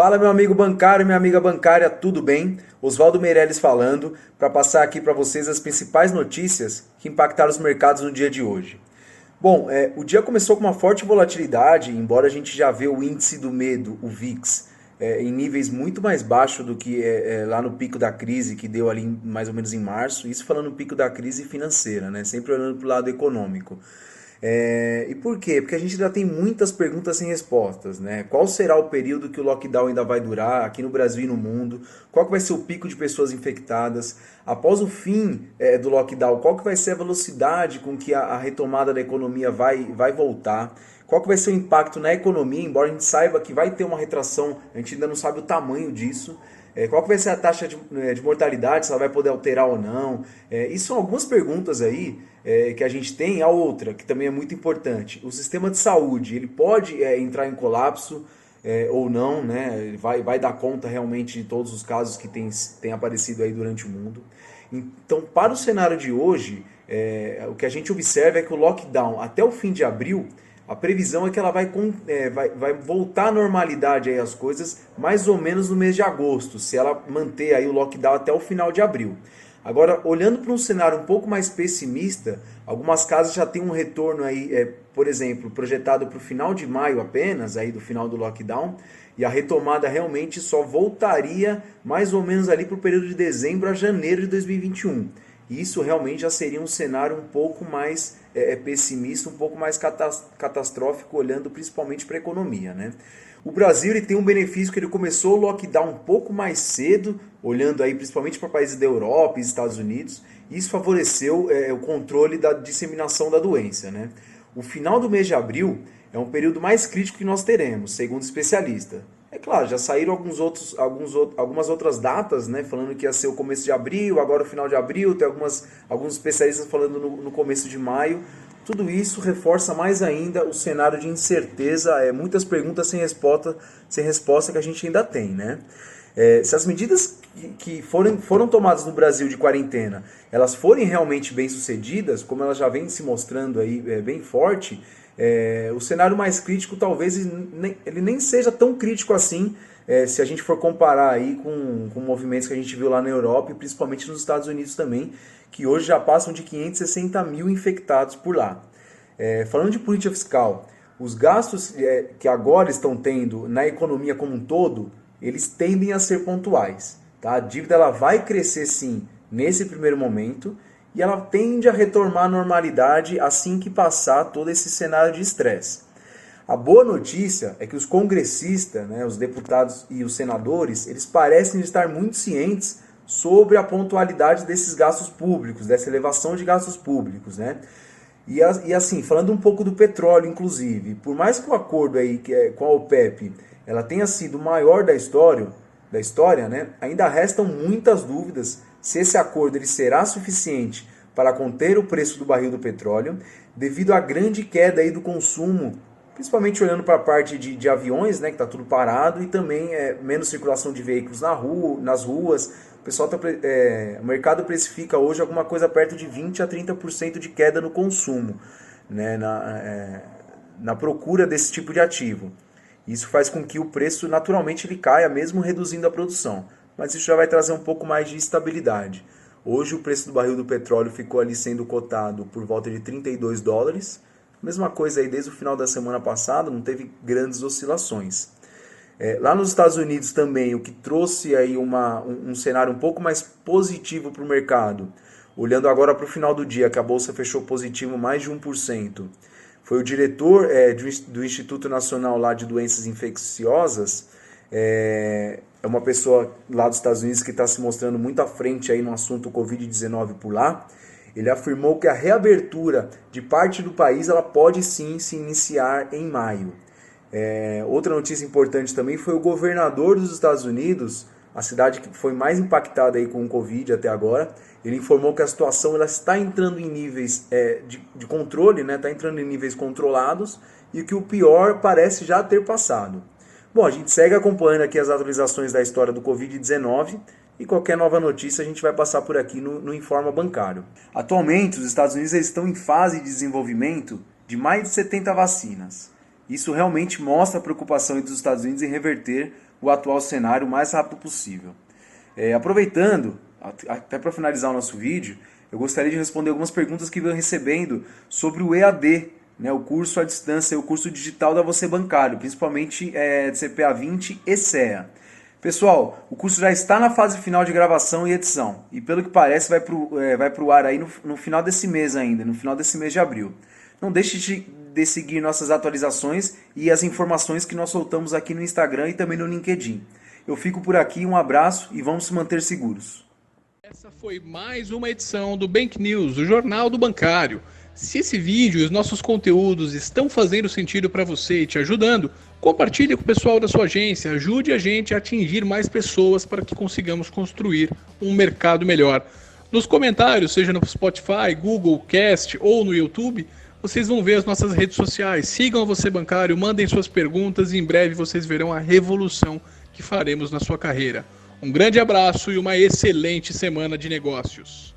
Fala, meu amigo bancário, minha amiga bancária, tudo bem? Oswaldo Meirelles falando para passar aqui para vocês as principais notícias que impactaram os mercados no dia de hoje. Bom, o dia começou com uma forte volatilidade, embora a gente já vê o índice do medo, o VIX, em níveis muito mais baixos do que lá no pico da crise que deu ali mais ou menos em março, isso falando no pico da crise financeira, né? Sempre olhando para o lado econômico. E por quê? Porque a gente ainda tem muitas perguntas sem respostas, né? Qual será o período que o lockdown ainda vai durar aqui no Brasil e no mundo? Qual que vai ser o pico de pessoas infectadas? Após o fim do lockdown, qual que vai ser a velocidade com que a retomada da economia vai voltar? Qual que vai ser o impacto na economia, embora a gente saiba que vai ter uma retração, a gente ainda não sabe o tamanho disso. Qual que vai ser a taxa de mortalidade, se ela vai poder alterar ou não? Isso são algumas perguntas aí que a gente tem. A outra, que também é muito importante, o sistema de saúde, ele pode entrar em colapso ou não, né? Ele vai dar conta realmente de todos os casos que tem aparecido aí durante o mundo. Então, para o cenário de hoje, o que a gente observa é que o lockdown até o fim de abril, a previsão é que ela vai voltar à normalidade aí as coisas mais ou menos no mês de agosto, se ela manter aí o lockdown até o final de abril. Agora, olhando para um cenário um pouco mais pessimista, algumas casas já têm um retorno aí, por exemplo, projetado para o final de maio apenas, aí do final do lockdown, e a retomada realmente só voltaria mais ou menos ali para o período de dezembro a janeiro de 2021. E isso realmente já seria um cenário um pouco mais pessimista, um pouco mais catastrófico, olhando principalmente para a economia, né? O Brasil ele tem um benefício que ele começou o lockdown um pouco mais cedo, olhando aí principalmente para países da Europa e Estados Unidos, e isso favoreceu o controle da disseminação da doença, né? O final do mês de abril é um período mais crítico que nós teremos, segundo especialista. É claro, já saíram algumas outras datas, né, falando que ia ser o começo de abril, agora o final de abril, tem alguns especialistas falando no começo de maio. Tudo isso reforça mais ainda o cenário de incerteza, muitas perguntas sem resposta que a gente ainda tem, né? Se as medidas que foram tomadas no Brasil de quarentena, elas forem realmente bem sucedidas, como elas já vêm se mostrando aí bem forte, o cenário mais crítico talvez ele nem seja tão crítico assim, se a gente for comparar aí com movimentos que a gente viu lá na Europa e principalmente nos Estados Unidos também, que hoje já passam de 560 mil infectados por lá. Falando de política fiscal, os gastos que agora estão tendo na economia como um todo, eles tendem a ser pontuais. Tá? A dívida ela vai crescer sim nesse primeiro momento, e ela tende a retomar à normalidade assim que passar todo esse cenário de estresse. A boa notícia é que os congressistas, né, os deputados e os senadores, eles parecem estar muito cientes sobre a pontualidade desses gastos públicos, dessa elevação de gastos públicos, né? E assim, falando um pouco do petróleo, inclusive, por mais que o acordo aí com a OPEP ela tenha sido o maior da história, né, ainda restam muitas dúvidas se esse acordo ele será suficiente para conter o preço do barril do petróleo, devido à grande queda aí do consumo, principalmente olhando para a parte de aviões, né, que está tudo parado, e também menos circulação de veículos nas ruas. O mercado precifica hoje alguma coisa perto de 20 a 30% de queda no consumo, né, na procura desse tipo de ativo. Isso faz com que o preço naturalmente ele caia, mesmo reduzindo a produção. Mas isso já vai trazer um pouco mais de estabilidade. Hoje o preço do barril do petróleo ficou ali sendo cotado por volta de $32. Mesma coisa aí desde o final da semana passada, não teve grandes oscilações. Lá nos Estados Unidos também, o que trouxe aí um cenário um pouco mais positivo para o mercado, olhando agora para o final do dia, que a Bolsa fechou positivo mais de 1%, foi o diretor do Instituto Nacional lá de Doenças Infecciosas, é uma pessoa lá dos Estados Unidos que está se mostrando muito à frente aí no assunto Covid-19 por lá. Ele afirmou que a reabertura de parte do país ela pode sim se iniciar em maio. Outra notícia importante também foi o governador dos Estados Unidos, a cidade que foi mais impactada aí com o Covid até agora. Ele informou que a situação ela está entrando em níveis de controle, né? Está entrando em níveis controlados e que o pior parece já ter passado. Bom, a gente segue acompanhando aqui as atualizações da história do Covid-19 e qualquer nova notícia a gente vai passar por aqui no Informa Bancário. Atualmente, os Estados Unidos estão em fase de desenvolvimento de mais de 70 vacinas. Isso realmente mostra a preocupação dos Estados Unidos em reverter o atual cenário o mais rápido possível. Aproveitando, até para finalizar o nosso vídeo, eu gostaria de responder algumas perguntas que venho recebendo sobre o EAD, né, o curso à distância, o curso digital da Você Bancário, principalmente de CPA 20 e CEA. Pessoal, o curso já está na fase final de gravação e edição, e pelo que parece vai para o ar aí no final desse mês ainda, no final desse mês de abril. Não deixe de seguir nossas atualizações e as informações que nós soltamos aqui no Instagram e também no LinkedIn. Eu fico por aqui, um abraço e vamos se manter seguros. Essa foi mais uma edição do Bank News, o Jornal do Bancário. Se esse vídeo e os nossos conteúdos estão fazendo sentido para você e te ajudando, compartilhe com o pessoal da sua agência, ajude a gente a atingir mais pessoas para que consigamos construir um mercado melhor. Nos comentários, seja no Spotify, Google Cast ou no YouTube, vocês vão ver as nossas redes sociais. Sigam a Você Bancário, mandem suas perguntas e em breve vocês verão a revolução que faremos na sua carreira. Um grande abraço e uma excelente semana de negócios.